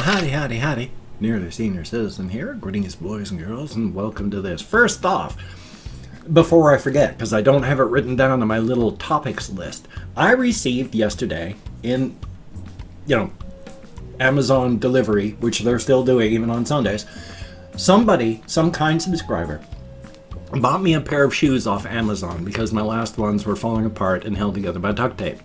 howdy, howdy, howdy. Nearly Senior Citizen here. Greetings, boys and girls, and welcome to this. First off, before I forget, because I don't have it written down on my little topics list, I received yesterday in, Amazon delivery, which they're still doing even on Sundays, somebody, some kind subscriber, bought me a pair of shoes off Amazon because my last ones were falling apart and held together by duct tape.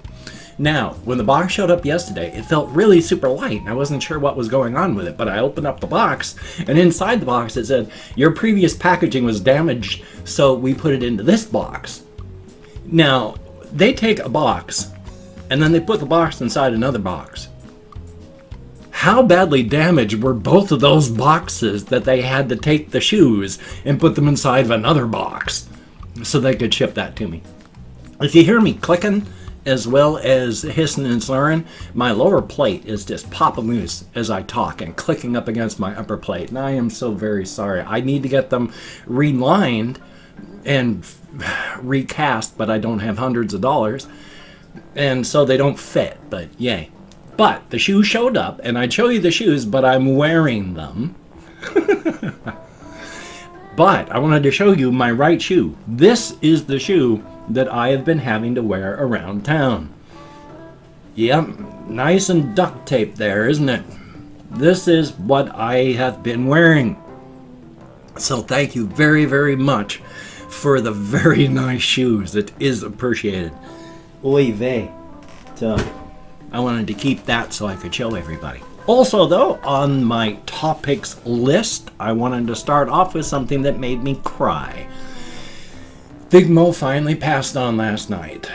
Now, when the box showed up yesterday, it felt really super light, and I wasn't sure what was going on with it, but I opened up the box, and inside the box it said, your previous packaging was damaged, so we put it into this box. Now, they take a box, and then they put the box inside another box. How badly damaged were both of those boxes that they had to take the shoes and put them inside of another box so they could ship that to me? If you hear me clicking, as well as hissing and slurring, my lower plate is just popping loose as I talk and clicking up against my upper plate, and I am so very sorry. I need to get them relined and recast, but I don't have hundreds of dollars, and so they don't fit, but yay. But the shoes showed up, and I'd show you the shoes, but I'm wearing them. But I wanted to show you my right shoe. This is the shoe that I have been having to wear around town. Yep, nice and duct taped there, isn't it? This is what I have been wearing. So thank you very, very much for the very nice shoes. It is appreciated. Oy vey. So I wanted to keep that so I could show everybody. Also, though, on my topics list, I wanted to start off with something that made me cry. Big Mo finally passed on last night.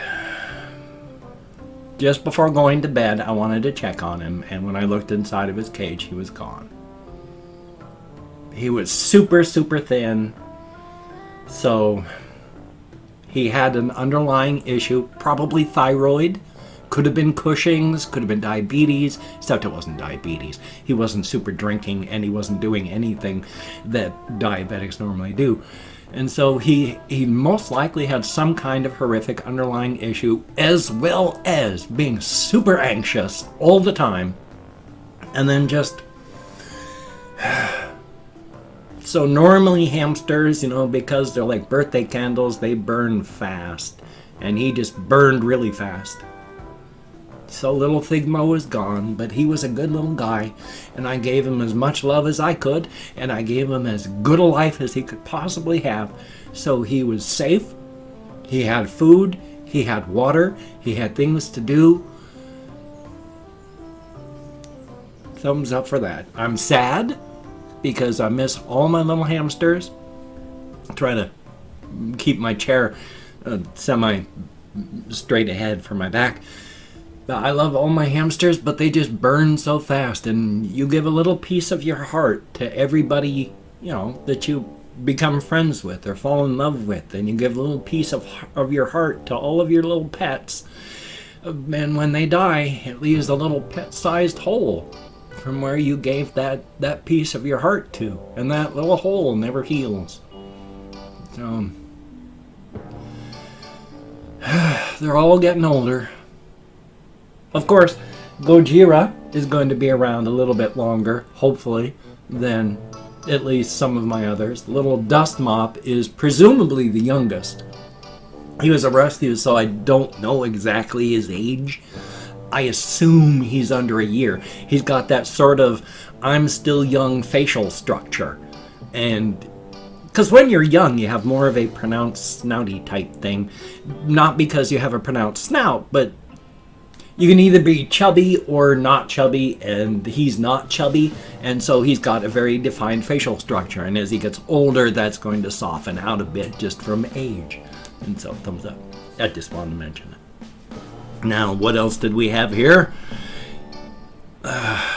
Just before going to bed, I wanted to check on him, and when I looked inside of his cage, he was gone. He was super, super thin, so he had an underlying issue, probably thyroid. Could have been Cushing's, could have been diabetes, except it wasn't diabetes. He wasn't super drinking, and he wasn't doing anything that diabetics normally do. And so he most likely had some kind of horrific underlying issue, as well as being super anxious all the time. And then just... So normally hamsters, because they're like birthday candles, they burn fast. And he just burned really fast. So little Thigmo is gone, but he was a good little guy, and I gave him as much love as I could, and I gave him as good a life as he could possibly have. So he was safe, he had food, he had water, he had things to do. Thumbs up for that. I'm sad because I miss all my little hamsters. I try to keep my chair semi straight ahead for my back. I love all my hamsters, but they just burn so fast, and you give a little piece of your heart to everybody, that you become friends with or fall in love with, and you give a little piece of your heart to all of your little pets. And when they die, it leaves a little pet-sized hole from where you gave that piece of your heart to, and that little hole never heals. So, they're all getting older. Of course, Gojira is going to be around a little bit longer, hopefully, than at least some of my others. Little Dust Mop is presumably the youngest. He was a rescue, so I don't know exactly his age. I assume he's under a year. He's got that sort of I'm still young facial structure. And because when you're young, you have more of a pronounced snouty type thing. Not because you have a pronounced snout, but you can either be chubby or not chubby, and he's not chubby, and so he's got a very defined facial structure, and as he gets older, that's going to soften out a bit just from age. And so, thumbs up. I just wanted to mention it. Now, what else did we have here? Yeah,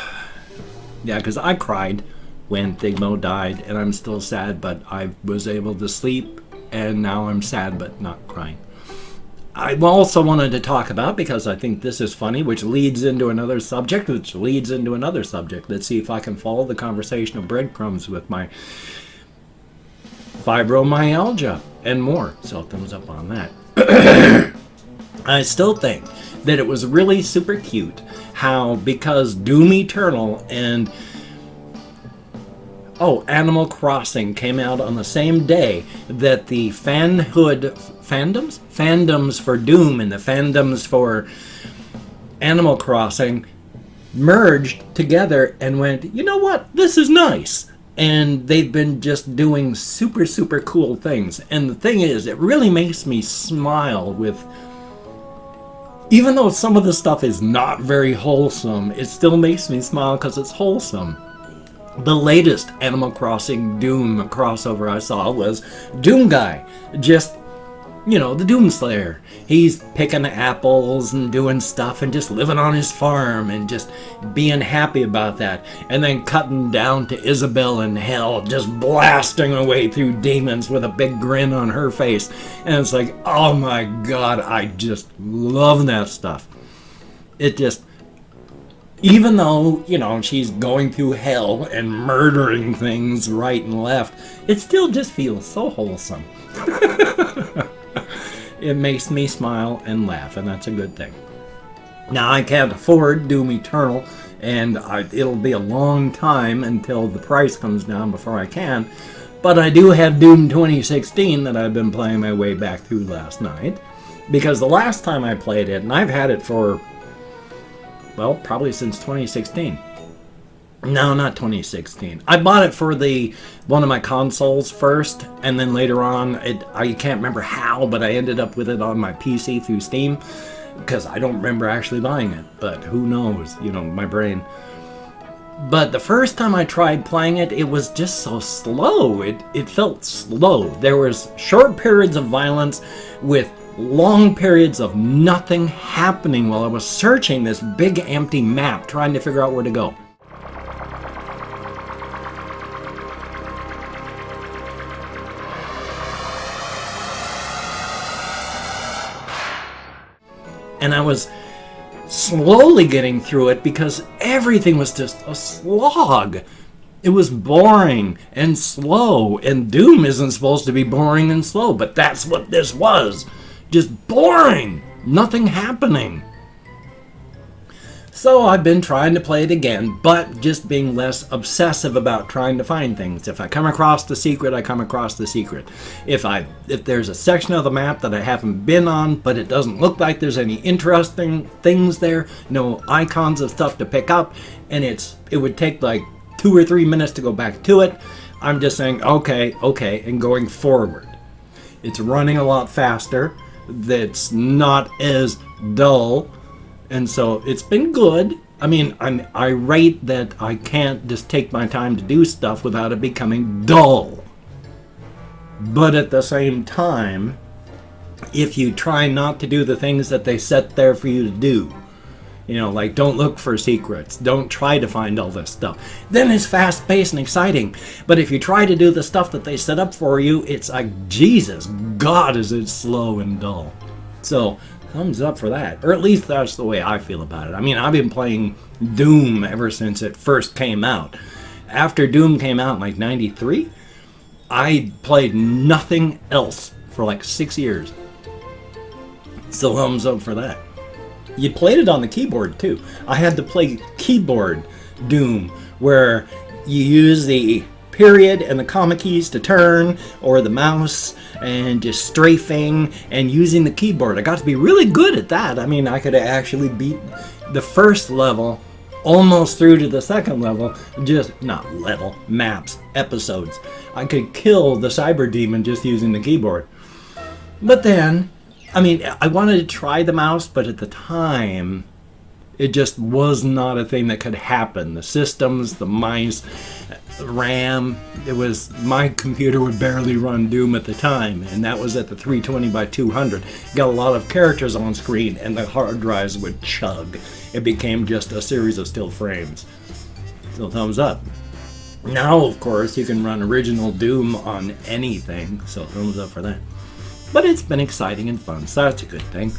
because I cried when Thigmo died, and I'm still sad, but I was able to sleep, and now I'm sad but not crying. I also wanted to talk about, because I think this is funny, which leads into another subject, Let's see if I can follow the conversation of breadcrumbs with my fibromyalgia and more. So thumbs up on that. I still think that it was really super cute how, because Doom Eternal and Animal Crossing came out on the same day, that the fandoms for Doom and the fandoms for Animal Crossing merged together and went, you know what, this is nice. And they've been just doing super, super cool things. And the thing is, it really makes me smile with, even though some of the stuff is not very wholesome, it still makes me smile because it's wholesome. The latest Animal Crossing Doom crossover I saw was Doom Guy, just, you know, the Doom Slayer. He's picking apples and doing stuff and just living on his farm and just being happy about that. And then cutting down to Isabel in hell, just blasting away through demons with a big grin on her face. And it's like, oh my God, I just love that stuff. It just, even though, you know, she's going through hell and murdering things right and left, it still just feels so wholesome. It makes me smile and laugh, and that's a good thing. Now, I can't afford Doom Eternal, and it'll be a long time until the price comes down before I can, but I do have Doom 2016 that I've been playing my way back through last night, because the last time I played it, and I've had it for, well, probably since 2016. No, not 2016. I bought it for one of my consoles first, and then later on, I can't remember how, but I ended up with it on my PC through Steam, because I don't remember actually buying it, but who knows, you know, my brain. But the first time I tried playing it, it was just so slow. It felt slow. There was short periods of violence with long periods of nothing happening while I was searching this big empty map, trying to figure out where to go. And I was slowly getting through it because everything was just a slog. It was boring and slow, and Doom isn't supposed to be boring and slow, but that's what this was. Just boring. Nothing happening. So I've been trying to play it again, but just being less obsessive about trying to find things. If I come across the secret, I come across the secret. If there's a section of the map that I haven't been on, but it doesn't look like there's any interesting things there, no icons of stuff to pick up, and it would take like 2 or 3 minutes to go back to it, I'm just saying, okay, and going forward. It's running a lot faster. That's not as dull. And so it's been good. I mean, I'm irate that I can't just take my time to do stuff without it becoming dull. But at the same time, if you try not to do the things that they set there for you to do, you know, like don't look for secrets, don't try to find all this stuff, then it's fast-paced and exciting. But if you try to do the stuff that they set up for you, it's like, Jesus, God, is it slow and dull. So, thumbs up for that. Or at least that's the way I feel about it. I mean, I've been playing Doom ever since it first came out. After Doom came out in like 93, I played nothing else for like 6 years. So thumbs up for that. You played it on the keyboard too. I had to play keyboard Doom, where you use the period and the comma keys to turn, or the mouse, and just strafing and using the keyboard. I got to be really good at that. I mean, I could actually beat the first level almost through to the second level, just not level, maps, episodes. I could kill the cyber demon just using the keyboard. But then, I mean, I wanted to try the mouse, but at the time, it just was not a thing that could happen. The systems, the mice, RAM, my computer would barely run Doom at the time, and that was at the 320 by 200. Got a lot of characters on screen, and the hard drives would chug. It became just a series of still frames. So thumbs up. Now, of course, you can run original Doom on anything, so thumbs up for that. But it's been exciting and fun, so that's a good thing.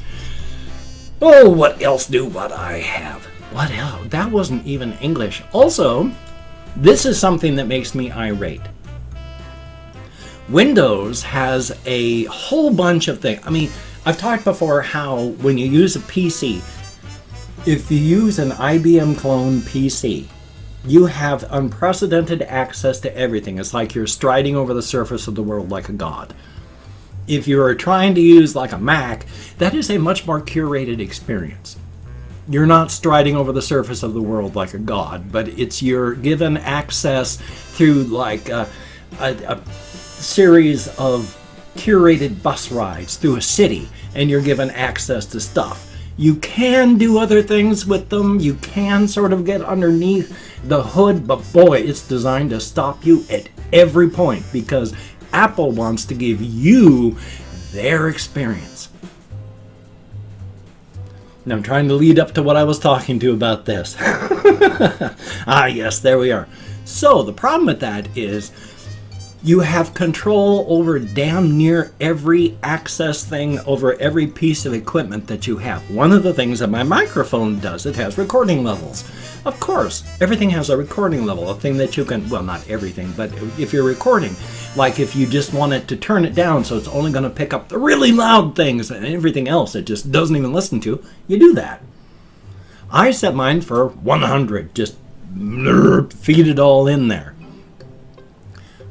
Oh, what else do I have? What else? That wasn't even English. Also, this is something that makes me irate. Windows has a whole bunch of things. I mean, I've talked before how when you use a PC, If you use an IBM clone PC, you have unprecedented access to everything. It's like you're striding over the surface of the world like a god. If you're trying to use like a Mac, that is a much more curated experience. You're not striding over the surface of the world like a god, but you're given access through like a series of curated bus rides through a city, and you're given access to stuff. You can do other things with them. You can sort of get underneath the hood, but boy, it's designed to stop you at every point because Apple wants to give you their experience. Now I'm trying to lead up to what I was talking to about this. Yes, there we are. So the problem with that is you have control over damn near every access thing, over every piece of equipment that you have. One of the things that my microphone does, it has recording levels. Of course, everything has a recording level, a thing that you can, well, not everything, but if you're recording, like if you just want it to turn it down so it's only going to pick up the really loud things and everything else it just doesn't even listen to, you do that. I set mine for 100, just feed it all in there.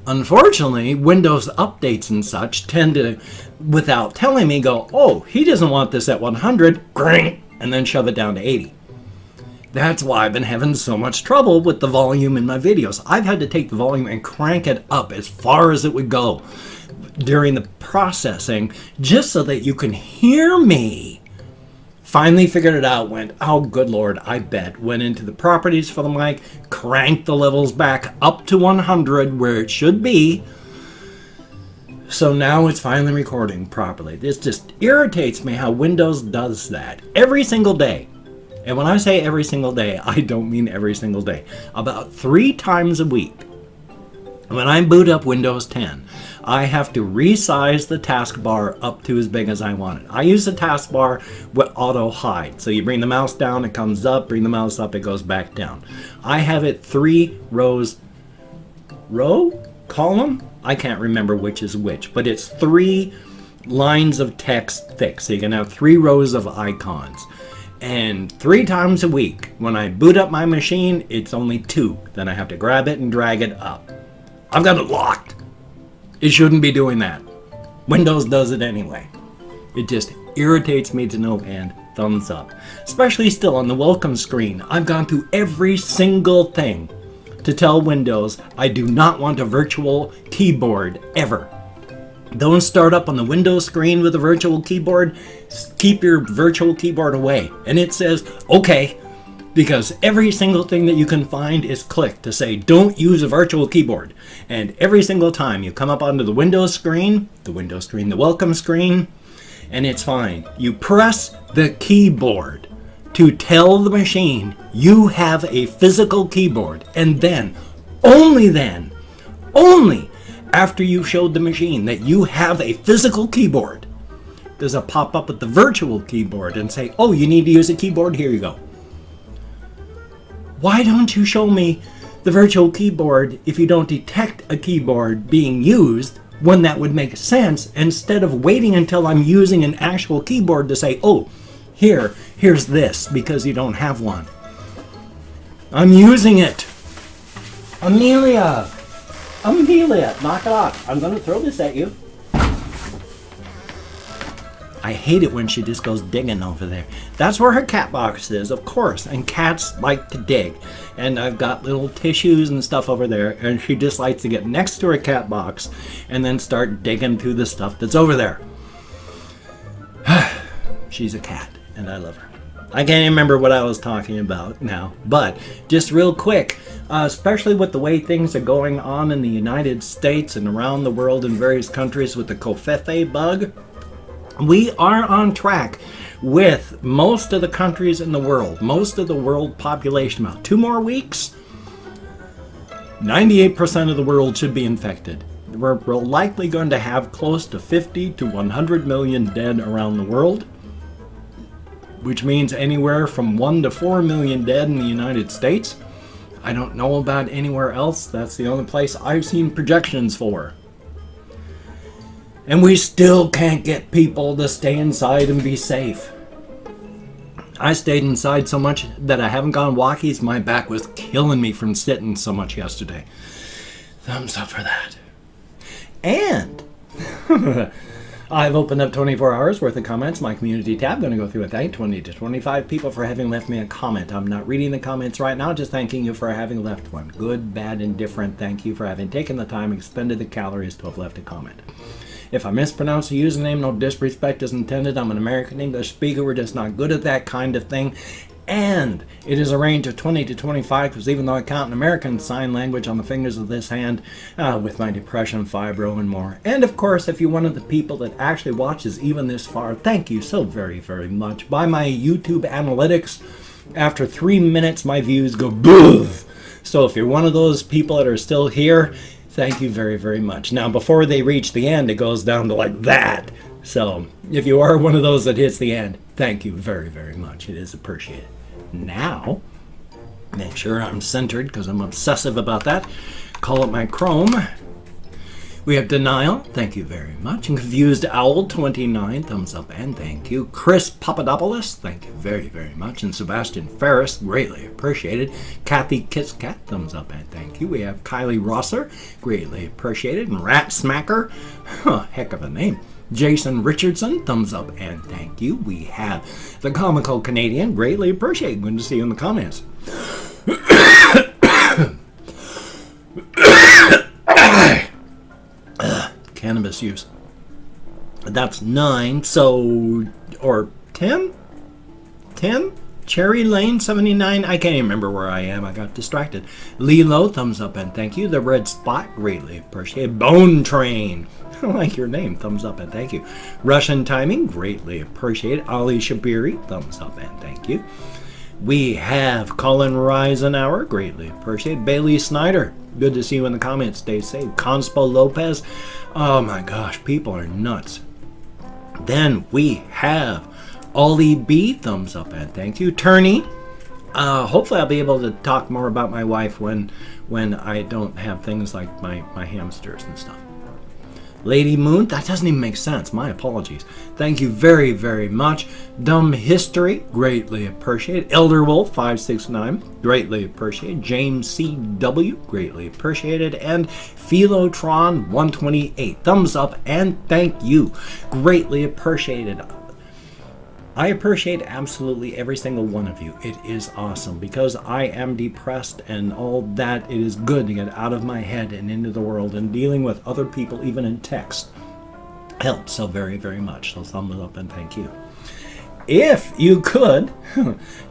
Unfortunately, Windows updates and such tend to, without telling me, go, oh, he doesn't want this at 100, and then shove it down to 80. That's why I've been having so much trouble with the volume in my videos. I've had to take the volume and crank it up as far as it would go during the processing, just so that you can hear me. Finally figured it out, went, oh, good Lord, I bet. Went into the properties for the mic, cranked the levels back up to 100 where it should be. So now it's finally recording properly. This just irritates me how Windows does that every single day. And when I say every single day, I don't mean every single day. About 3 times a week. When I boot up Windows 10, I have to resize the taskbar up to as big as I want it. I use the taskbar with auto hide. So you bring the mouse down, it comes up, bring the mouse up, it goes back down. I have it 3 rows, column? I can't remember which is which, but it's 3 lines of text thick. So you can have 3 rows of icons. And 3 times a week, when I boot up my machine, it's only 2. Then I have to grab it and drag it up. I've got it locked. It shouldn't be doing that. Windows does it anyway. It just irritates me to no end. Thumbs up. Especially still on the welcome screen. I've gone through every single thing to tell Windows I do not want a virtual keyboard ever. Don't start up on the Windows screen with a virtual keyboard. Keep your virtual keyboard away. And it says, okay, because every single thing that you can find is clicked to say, don't use a virtual keyboard. And every single time you come up onto the Windows screen, the welcome screen, and it's fine. You press the keyboard to tell the machine you have a physical keyboard. And then, only after you've showed the machine that you have a physical keyboard, does it pop up with the virtual keyboard and say, oh, you need to use a keyboard? Here you go. Why don't you show me the virtual keyboard if you don't detect a keyboard being used, when that would make sense, instead of waiting until I'm using an actual keyboard to say, oh, here's this, because you don't have one. I'm using it. Amelia, knock it off. I'm going to throw this at you. I hate it when she just goes digging over there. That's where her cat box is, of course. And cats like to dig. And I've got little tissues and stuff over there. And she just likes to get next to her cat box and then start digging through the stuff that's over there. She's a cat, and I love her. I can't even remember what I was talking about now. But just real quick, especially with the way things are going on in the United States and around the world in various countries with the Covfefe bug, we are on track with most of the countries in the world, most of the world population. About 2 more weeks, 98% of the world should be infected. We're likely going to have close to 50 to 100 million dead around the world, which means anywhere from 1 to 4 million dead in the United States. I don't know about anywhere else. That's the only place I've seen projections for. And we still can't get people to stay inside and be safe. I stayed inside so much that I haven't gone walkies. My back was killing me from sitting so much yesterday. Thumbs up for that. And I've opened up 24 hours worth of comments, my community tab. Going to go through and thank 20 to 25 people for having left me a comment. I'm not reading the comments right now, just thanking you for having left one. Good, bad, indifferent. Thank you for having taken the time, expended the calories to have left a comment. If I mispronounce the username, no disrespect is intended. I'm an American English speaker. We're just not good at that kind of thing. And it is a range of 20 to 25, because even though I count an American Sign Language on the fingers of this hand, with my depression, fibro, and more. And of course, if you're one of the people that actually watches even this far, thank you so very, very much. By my YouTube analytics, after 3 minutes, my views go boof. So if you're one of those people that are still here, thank you very, very much. Now, before they reach the end, it goes down to like that. So if you are one of those that hits the end, thank you very, very much. It is appreciated. Now, make sure I'm centered because I'm obsessive about that. Call up my Chrome. We have Denial, thank you very much. And Confused Owl 29, thumbs up and thank you. Chris Papadopoulos, thank you very, very much. And Sebastian Ferris, greatly appreciated. Kathy Kitscat, thumbs up and thank you. We have Kylie Rosser, greatly appreciated. And Rat Smacker, heck of a name. Jason Richardson, thumbs up and thank you. We have the Comical Canadian, greatly appreciated. Good to see you in the comments. Cannabis use. That's 9, so, or 10? 10? Cherry Lane 79, I can't even remember where I am, I got distracted. Lilo, thumbs up and thank you. The Red Spot, greatly appreciated. Bone Train, I like your name, thumbs up and thank you. Russian Timing, greatly appreciated. Ali Shabiri, thumbs up and thank you. We have Colin Reisenauer, greatly appreciated. Bailey Snyder, good to see you in the comments, stay safe. Conspo Lopez, oh my gosh, people are nuts. Then we have Ollie B, thumbs up and thank you. Turney, hopefully I'll be able to talk more about my wife when I don't have things like my hamsters and stuff. Lady Moon, that doesn't even make sense. My apologies. Thank you very, very much. Dumb History, greatly appreciated. Elder Wolf 569, greatly appreciated. James C.W., greatly appreciated. And Philotron 128, thumbs up and thank you. Greatly appreciated. I appreciate absolutely every single one of you. It is awesome because I am depressed and all that. It is good to get out of my head and into the world, and dealing with other people, even in text, helps so very, very much. So thumbs up and thank you. If you could,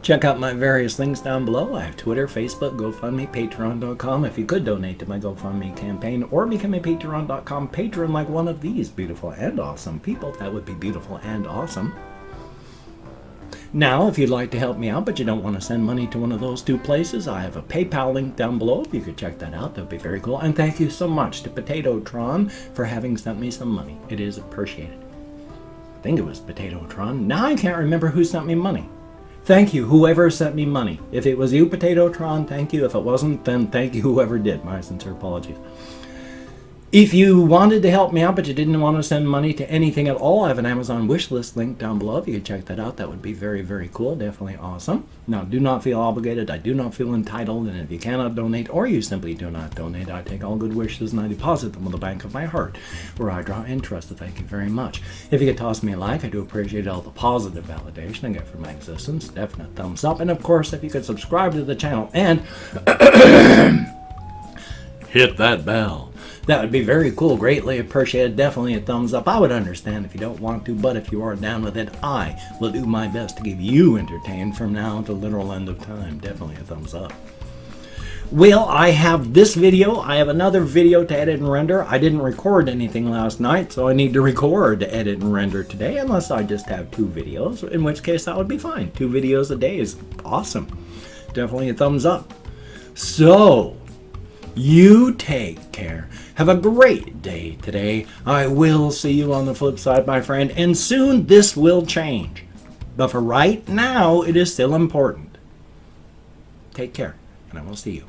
check out my various links down below. I have Twitter, Facebook, GoFundMe, Patreon.com. If you could donate to my GoFundMe campaign or become a Patreon.com patron like one of these beautiful and awesome people, that would be beautiful and awesome. Now, if you'd like to help me out, but you don't want to send money to one of those two places, I have a PayPal link down below. If you could check that out, that would be very cool. And thank you so much to Potatotron for having sent me some money. It is appreciated. I think it was Potatotron. Now I can't remember who sent me money. Thank you, whoever sent me money. If it was you, Potatotron, thank you. If it wasn't, then thank you, whoever did. My sincere apologies. If you wanted to help me out, but you didn't want to send money to anything at all, I have an Amazon wish list link down below. If you could check that out, that would be very, very cool. Definitely awesome. Now, do not feel obligated. I do not feel entitled. And if you cannot donate, or you simply do not donate, I take all good wishes and I deposit them in the bank of my heart, where I draw interest. So thank you very much. If you could toss me a like, I do appreciate all the positive validation I get from my existence. Definite thumbs up. And of course, if you could subscribe to the channel and hit that bell, that would be very cool. Greatly appreciated. Definitely a thumbs up. I would understand if you don't want to, but if you are down with it, I will do my best to keep you entertained from now to literal end of time. Definitely a thumbs up. Well, I have this video. I have another video to edit and render. I didn't record anything last night, so I need to record, edit, and render today, unless I just have 2 videos, in which case that would be fine. 2 videos a day is awesome. Definitely a thumbs up. So, you take care. Have a great day today. I will see you on the flip side, my friend, and soon this will change. But for right now, it is still important. Take care, and I will see you.